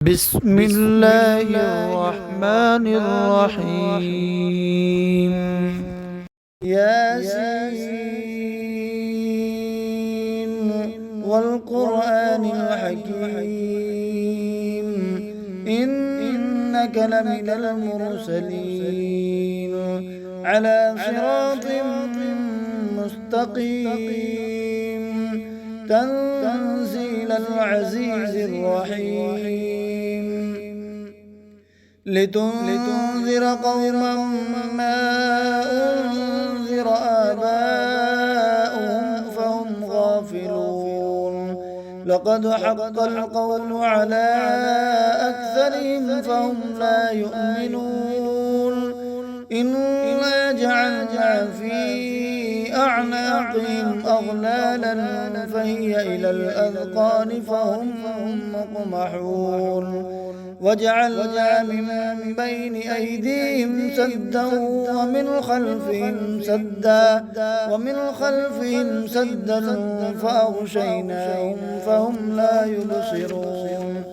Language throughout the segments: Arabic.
بسم الله الرحمن الرحيم. ياسين والقرآن الحكيم إنك لمن المرسلين على صراط مستقيم تنزيل العزيز الرحيم لتنذر قوما ما أنذر آباؤهم فهم غافلون لقد حق القول على أكثرهم فهم لا يؤمنون إنا جعلنا في أعناقهم أغلالا فهي إلى الأذقان فهم مقمحون وجعلنا من بين أيديهم سدا ومن خلفهم سدا فأغشيناهم فهم لا يبصرون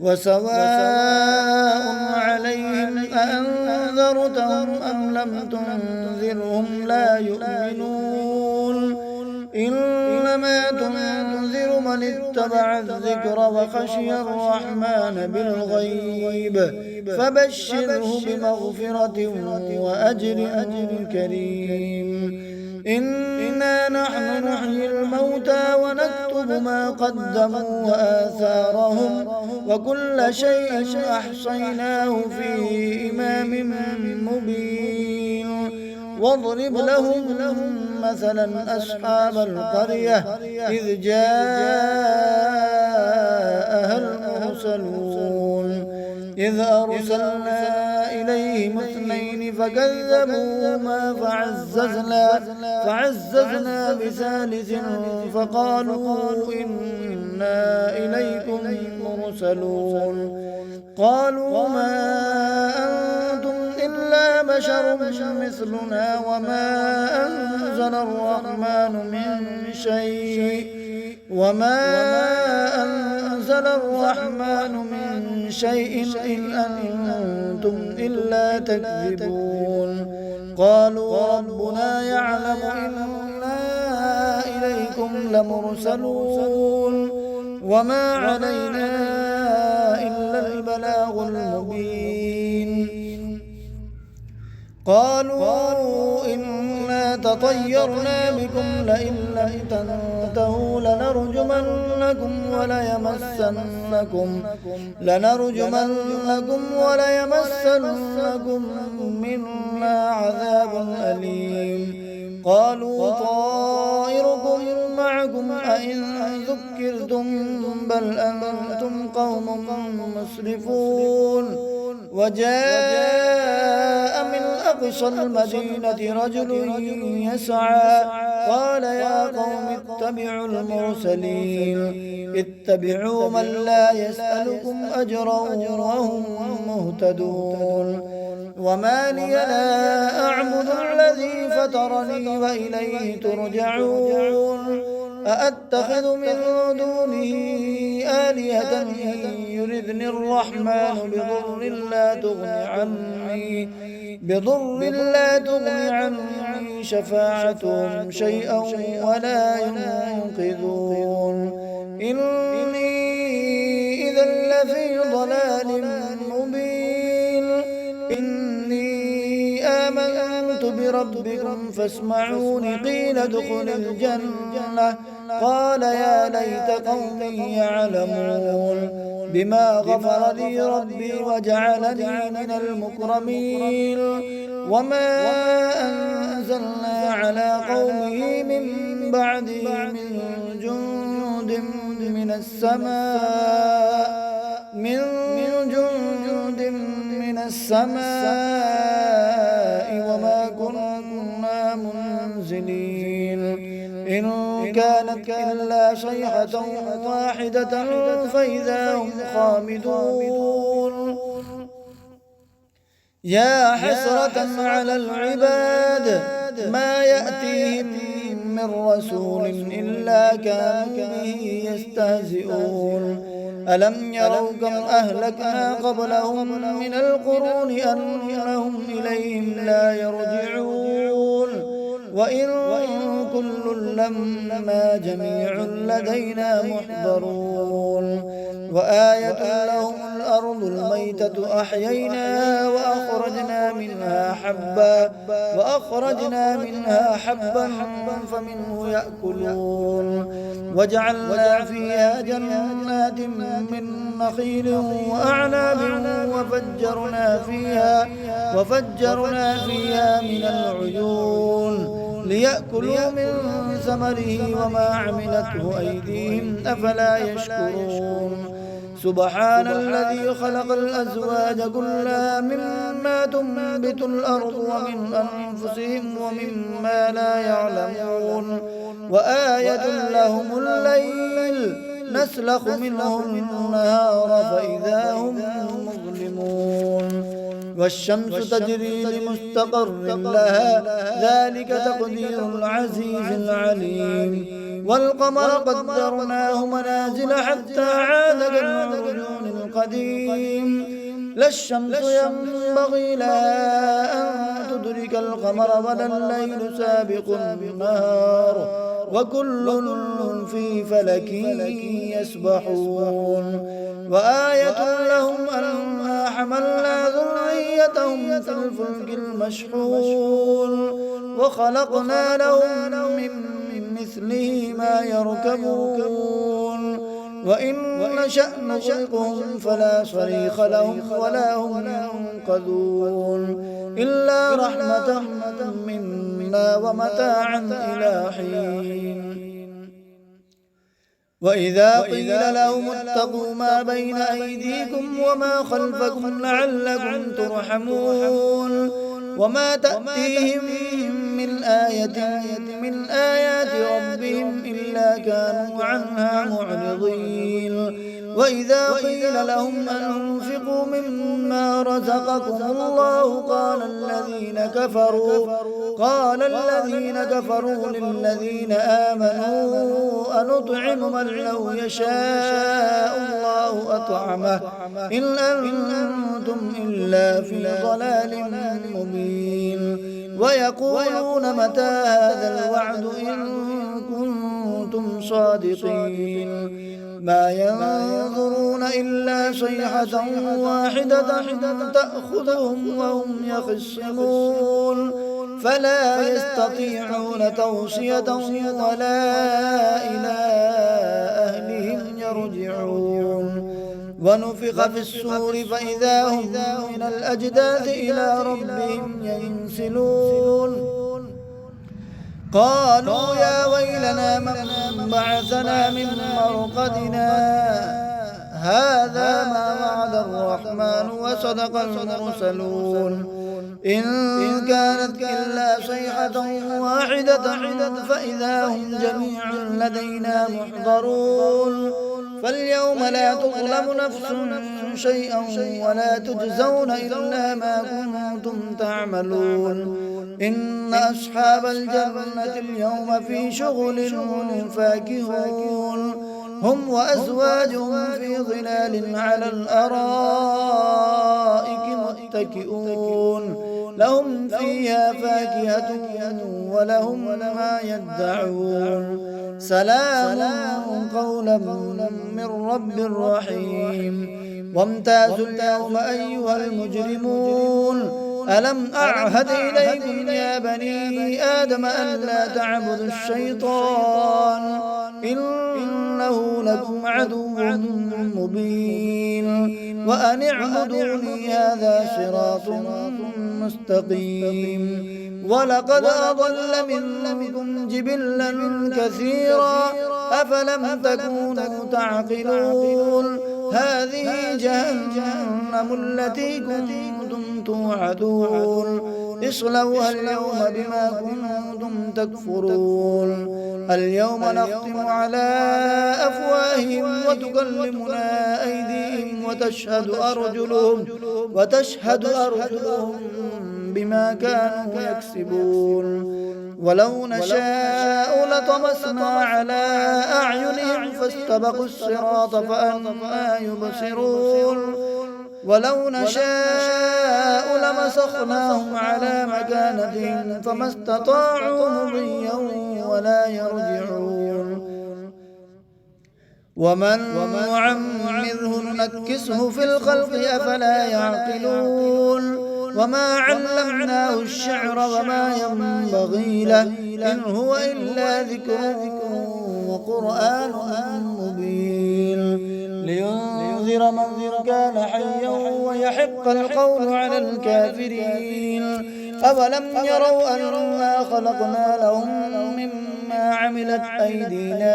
وسواء عليهم أأنذرتهم أم لم تنذرهم لا يؤمنون إنما تنذر من اتبع الذكر وخشي الرحمن بالغيب فبشره بمغفرة وأجر كريم إنا نحن نحيي الموتى ونكتب ما قدموا وآثارهم وكل شيء أحصيناه في إمام مبين واضرب لهم مثلا أصحاب القرية إذ جاءها المرسلون إذ أرسلنا إليهم اثنين فكذبوهما فعززنا بثالث فقالوا إنا إليكم مرسلون قالوا ما أنتم إلا بشر مثلنا وما أنزل الرحمن من شيء إن أنتم إلا تكذبون قالوا ربنا يعلم إنا إليكم لمرسلون وما علينا إلا البلاغ المبين قالوا إنا تطيرنا بكم لئن لم تنتهوا لنرجمنكم وليمسنكم منا عذاب أليم قالوا طائركم معكم أئن ذكرتم بل أنتم قوم مسرفون وجاء من أقصى المدينة رجل يسعى قال يا قوم اتبعوا المرسلين اتبعوا من لا يسألكم أجرا وهم مهتدون وما لي لا أعبد الذي فطرني وإليه ترجعون أأتخذ من دونه آلهة إن يردني الرحمن بضر لا تغني عني شفاعتهم شيئا ولا ينقذون إني إذا لفي ضلال مبين إني آمنت بربكم فاسمعون قيل ادخل الجنة قال يا ليت قومي يعلمون بما غفر لي ربي وجعلني من المكرمين وما أنزلنا على قومه من بعده من جند من السماء وما كنا منزلين إن كانت إلا صيحة واحدة فإذا هم خامدون يا حسرة على العباد ما يأتيهم من رسول إلا كانوا به يستهزئون ألم يروا كم أهلكنا قبلهم من القرون أنهم إليهم لا يرجعون وإن كل لما جميع لدينا محضرون وآية لهم الأرض الميتة أحييناها وأخرجنا منها حبا فمنه يأكلون وجعلنا فيها جنات من نخيل وأعناب وفجرنا فيها من العيون ليأكلوا من ثمره وما عملته أيديهم أفلا يشكرون سبحان الذي خلق الأزواج كلها مما تنبت الأرض ومن أنفسهم ومما لا يعلمون وآية لهم الليل نسلخ منه النهار فإذا هم مظلمون والشمس تجري لمستقر لها ذلك تقدير العزيز العليم والقمر قدرناه منازل حتى عاد كالعرجون القديم لا الشمس ينبغي لها أن تدرك القمر ولا الليل سابق النهار وكل في فلك يسبحون وآية لهم أنا حملنا ذريتهم في الفلك المشحون وخلقنا لهم من مثله ما يركبون وإن نشأ نغرقهم فلا صريخ لهم ولا هم ينقذون إلا رحمة منا ومتاعا إلى حين وإذا قيل لهم اتقوا ما بين أيديكم وما خلفكم لعلكم ترحمون وما تأتيهم من آية من آيات ربهم إلا كانوا عنها معرضين وإذا قيل لهم أنفقوا مما رزقكم الله قال الذين كفروا للذين آمنوا أنطعم من لو يشاء الله أطعمه إن أنتم إلا في ضلال مبين ويقولون متى هذا الوعد إن كنتم صادقين ما ينظرون إلا صيحة واحدة تأخذهم وهم يخصمون فلا يستطيعون توصية ولا إلى أهلهم يرجعون ونفخ في الصور فإذا هم من الأجداث إلى ربهم ينسلون قالوا يا ويلنا من بعثنا من مرقدنا هذا ما وعد الرحمن وصدق المرسلون إن كانت إلا صيحة واحدة فإذا هم جميع لدينا محضرون فاليوم لا تظلم نفس شيئا ولا تجزون إلا ما كنتم تعملون إن أصحاب الجنة اليوم في شغل فاكهون هم وأزواجهم في ظلال على الأرائك متكئون لهم فيها فاكهة ولهم ما يدعون سلام قولا من رب رحيم وامتازوا اليوم أيها المجرمون ألم أعهد إليكم يا بني آدم أن لا تعبدوا الشيطان إنه لكم عدو مبين وأن اعبدوني هذا صراط مستقيم ولقد أضل منكم جبلا كثيرا أفلم تكونوا تعقلون هذه جهنم التي كنتم توعدون اصلوها اليوم بما كنتم تكفرون اليوم نختم على أفواههم وتكلمنا أيديهم وتشهد أرجلهم بما كانوا يكسبون ولو نشاء لطمسنا على أعينهم فاستبقوا الصراط فأنى يبصرون ولو نشاء لمسخناهم على مكانتهم فما استطاعوا مضيا ولا يرجعون ومن نعمره ننكسه في الخلق أفلا يعقلون وما علمناه الشعر وما ينبغي له إن هو إلا ذكر وقرآن مبين لينذر من كان حيا ويحق القول على الكافرين أولم يروا أنا خلقنا لهم مما عملت أيدينا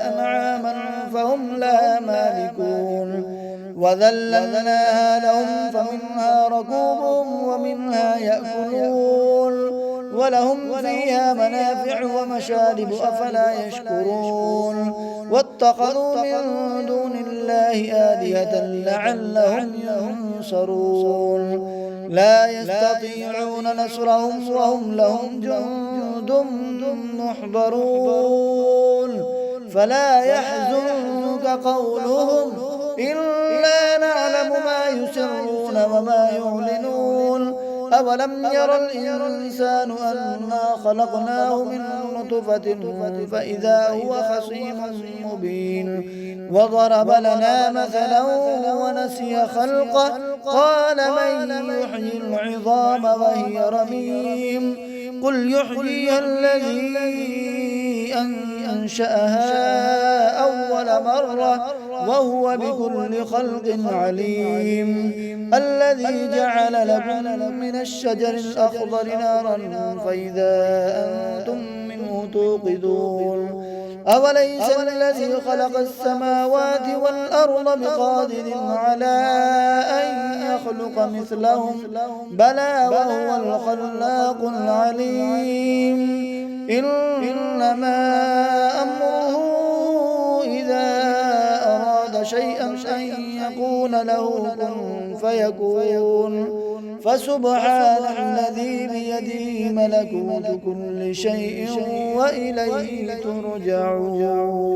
أنعاما فهم لها مالكون وذللناها لهم فمنها ركوبهم ومنها يأكلون ولهم فيها منافع ومشارب أفلا يشكرون واتخذوا من دون الله آلهة لعلهم ينصرون لا يستطيعون نصرهم وهم لهم جند محضرون فلا يحزنك قولهم إلا نعلم ما يسرون وما يعلنون أولم ير الإنسان أنا خلقناه من نطفة فإذا هو خصيم مبين وضرب لنا مثلا ونسي خلقه قال من يحيي العظام وهي رميم قل يحييها الذي أنشأها أول مرة وهو بكل خلق عليم الذي جعل لكم من الشجر الأخضر نارا فإذا أنتم منه توقدون أوليس الذي خلق السماوات والأرض بقادر على أن يخلق مثلهم بلى وهو الخلاق العليم إنما أمره إذا أراد شيئا أن يكون له كن فيكون فسبحان الذي بيده ملكوت كل شيء وإليه ترجعون.